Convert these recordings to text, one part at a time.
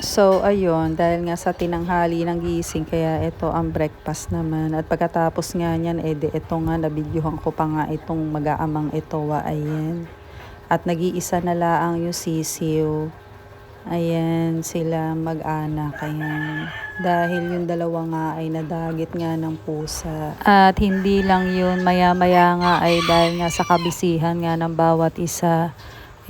So, ayun, dahil nga sa tinanghali ng gising, kaya ito ang breakfast naman. At pagkatapos nga niyan, ito nga, nabidyohan ko pa nga itong mag-aamang ito, ayan. At nag-iisa na laang yung sisiw. Ayan, sila mag-anak, ayan. Dahil yung dalawa nga ay nadagit nga ng pusa. At hindi lang yun, maya-maya nga ay dahil nga sa kabisihan nga ng bawat isa,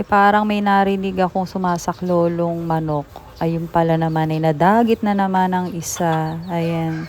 parang may narinig akong sumasaklolong manok. Ayun pala naman ay nadagit na naman ang isa. Ayan.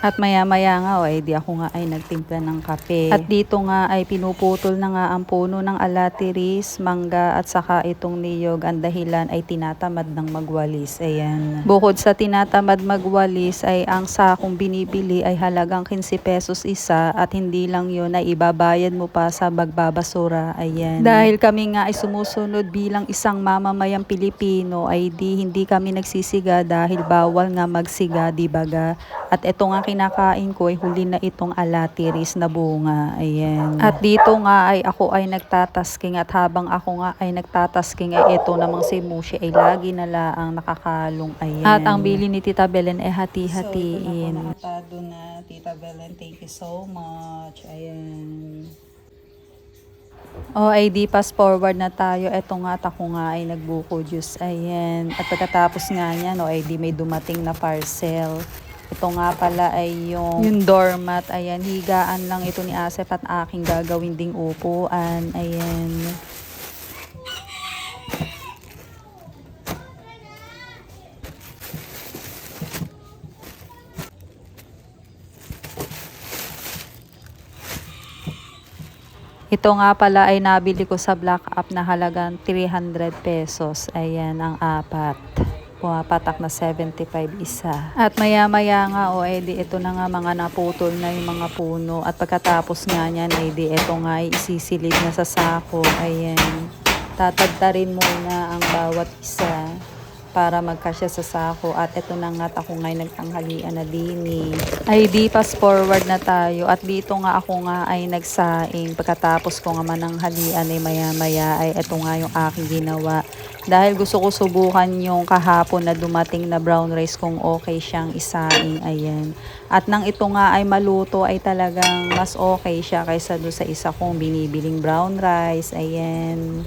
At maya-maya nga, di ako nga ay nagtimpla ng kape. At dito nga ay pinuputol na nga ang puno ng alatiris, mangga at saka itong niyog. Ang dahilan ay tinatamad ng magwalis. Ayan. Bukod sa tinatamad magwalis ay ang sakong binibili ay halagang 15 pesos isa at hindi lang yun ay ibabayad mo pa sa magbabasura. Ayan. Dahil kami nga ay sumusunod bilang isang mamamayang Pilipino ay hindi kami nagsisiga dahil bawal nga magsiga, di baga. At ito nga kinakain ko ay huli na itong alatiris na bunga. Ayan. At dito nga ay ako ay nagtatasking at habang ako nga ay nagtatasking ay ito namang si Mushi ay lagi na laang nakakalong. Ayan. At ang bili ni Tita Belen ay hati-hatiin. So, ito na po na Tita Belen. Thank you so much. Ayan. Ay di fast forward na tayo. Eto nga at ako nga ay nagbuko juice. Ayan. At pagkatapos nga niyan, ay di may dumating na parcel. Ito nga pala ay yung doormat. Ayan, higaan lang ito ni Asep at aking gagawin ding upuan. Ayan. Ito nga pala ay nabili ko sa Black App na halagang 300 pesos. Ayan, ang apat. Pumapatak na 75 isa. At maya-maya nga ito na nga mga naputol na yung mga puno. At pagkatapos nga niyan ito nga ay isisilid na sa sako. Ayan. Tatadtarin muna ang bawat isa para magkasya sa sako. At ito na nga ako nga nagtanghalian na dini. Ay di fast forward na tayo. At dito nga ako nga ay nagsaing. Pagkatapos ko nga mananghalian ay maya-maya ay ito nga yung aking ginawa. Dahil gusto ko subukan yung kahapon na dumating na brown rice kung okay siyang isaing. Ayan. At nang ito nga ay maluto ay talagang mas okay siya kaysa doon sa isa kong binibiling brown rice. Ayan.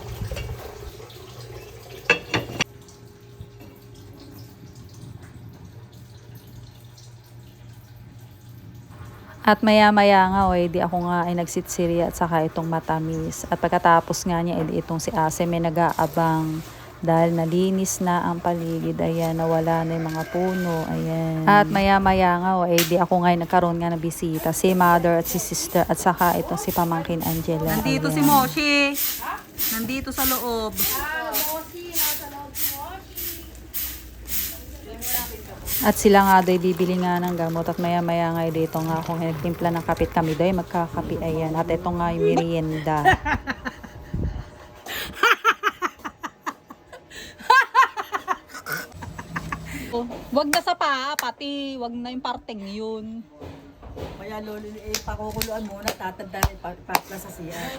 At maya-maya nga di ako nga ay nagsitsiri at saka itong matamis. At pagkatapos nga niya itong si Ase may nag-aabang. Dahil nalinis na ang paligid, ayan, nawala na yung mga puno, ayan. At maya-maya nga, di ako nga nagkaroon nga ng bisita. Si mother at si sister at saka ito si pamangkin Angela. Nandito ayan. si Moshi. Nandito sa loob. Moshi, nasa loob si Moshi. At sila nga do'y bibili nga ng gamot at maya-maya nga dito nga kung nagtimpla ng kapit kami do'y magkakapi, ayan. At ito nga yung merienda. Wag na sa paa, pati wag na yung parteng yun. Kaya lolo, pakukuluan muna, tatandaan ipatla sa siya.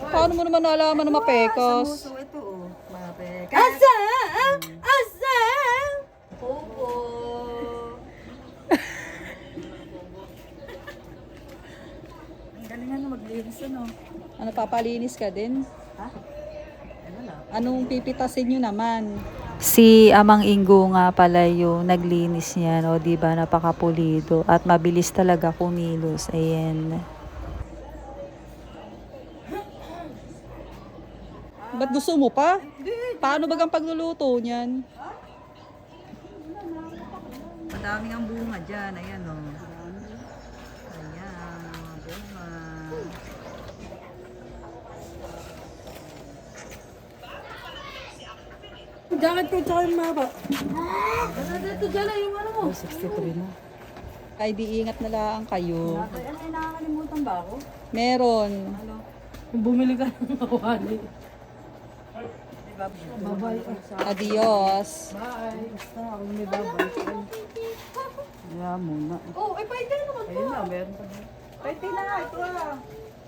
Paano mo naman nalaman na mapekos? Sa muso ito, mapeka. Asa! Asa! Opo. Ang galing na maglinis ano. Ano, papalinis ka din? Ha? Ano na? Anong pipitasin nyo naman? Si Amang Ingo nga pala yung naglinis niyan, diba, napakapulido at mabilis talaga kumilos, ayan. Ba't gusto mo pa? Paano bagang pagluluto niyan? Madaming ang bunga dyan, ayan o. Ayan, mga bunga. Bakit ko tsaka yung maba? Ito dyan lang yung ano mo. 63 na. Ay, di ingat na lang kayo. Ay, ano, nakakalimutan ba ako? Meron. Ano? Kung bumili ka ng mawali. Babay. Adios. Bye. Basta ako may babay. Kaya muna. Oh, ay pwede na naman to. Ayun na, meron pa. Pwede na nga, ito ah.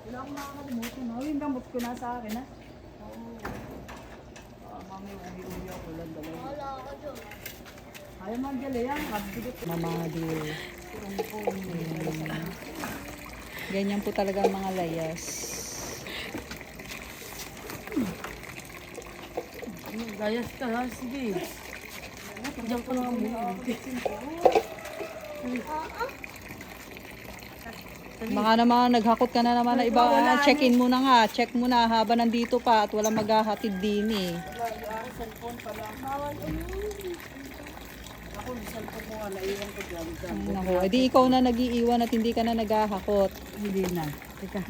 Wala akong makakalimutan. Oh, yung gamot ko na sa akin ha. Oo. Mami, uwi-uwi ako lang dalawa. Ayaw mag-gala yan. Kabigot. Mamadil. Ayan. Ganyan po talaga ang mga layas. Gayas ka ha. Sige. Diyan ko lang muna. Baka naman naghakot ka na naman na iba. Check-in mo na nga. Check mo na habang nandito pa at walang maghahatid din eh. Ako, cellphone ko nga. Naiwan ko dyan. Naku, edi ikaw na nag-iiwan at hindi ka na naghahakot. Hindi na. Teka.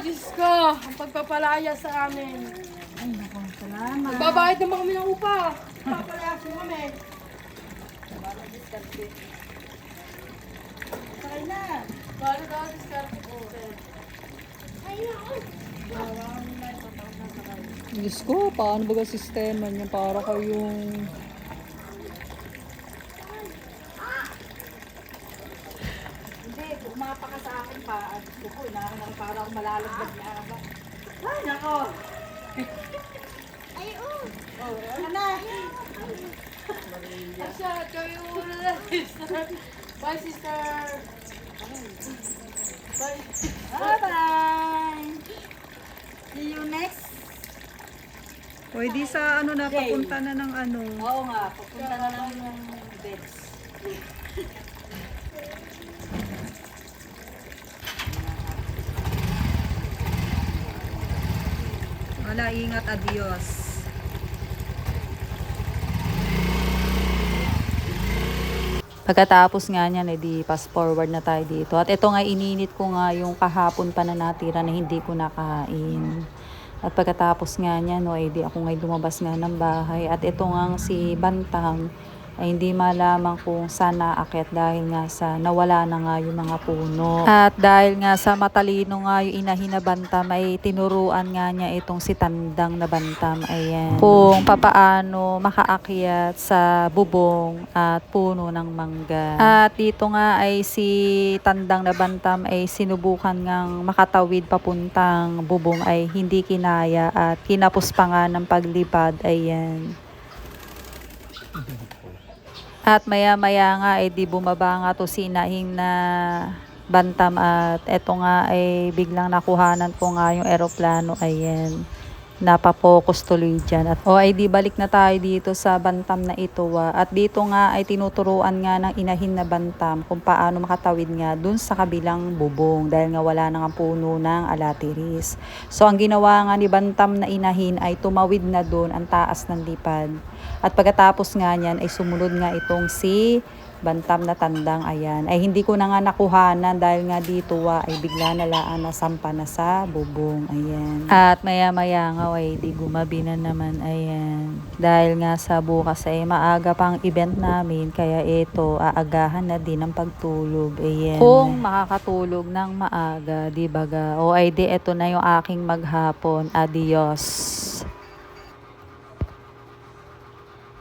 Diyos ko! Ang pagpapalaya sa amin. Ay, naku. Salamat. Babayad naman kami ng upa. Papalayasin kami. Sakay na. Balo daw, diskarte ko. Diyos ko, paano ba ang sistema niya para kayong... Hindi, umapa ka sa akin pa. At gusto ko, inaarang ako para ako malalagdag niya. Ay, nako. Oh, ano na? Asya, kayo muna na, sister. Bye, sister. Bye. Bye-bye. See you next. O, di sa ano na, Okay. papunta na ng ano. Oo nga, pupunta na lang yung beds. Wala, ingat, adios. Pagkatapos nga niyan, edi fast forward na tayo dito. At ito nga, ininit ko nga yung kahapon pa na natira na hindi ko nakain. At pagkatapos nga niyan, no, edi ako nga lumabas nga ng bahay. At ito nga si Bantam, ay hindi malaman kung saan naakyat dahil nga sa nawala na nga yung mga puno. At dahil nga sa matalino nga yung inahin na Bantam ay tinuruan nga niya itong si Tandang na Bantam. Ayan. Kung papaano makaakyat sa bubong at puno ng mangga. At dito nga ay si Tandang na Bantam ay sinubukan ngang makatawid papuntang bubong ay hindi kinaya at kinapos pa nga ng paglipad. Ayan. At maya-maya nga, di bumaba nga to si Inahing na Bantam at eto nga ay biglang nakuhanan ko nga yung eroplano. Ayan, napapokus tuloy dyan. At di balik na tayo dito sa Bantam na ito. At dito nga ay tinuturuan nga ng Inahin na Bantam kung paano makatawid nga dun sa kabilang bubong dahil nga wala na nga puno ng alatiris. So ang ginawa nga ni Bantam na Inahin ay tumawid na dun ang taas ng lipad. At pagkatapos nga niyan ay sumunod nga itong si Bantam na Tandang. Ayan, ay hindi ko na nga nakuhanan dahil nga dito ay bigla na laan nasampa na sa bubong. Ayan. At maya-maya nga ay di gumabi na naman. Ayan. Dahil nga sa bukas ay maaga pang event namin kaya ito aagahan na din ang pagtulog. Ayan. Kung makakatulog ng maaga, di baga? O ay di ito na yung aking maghapon. Adios.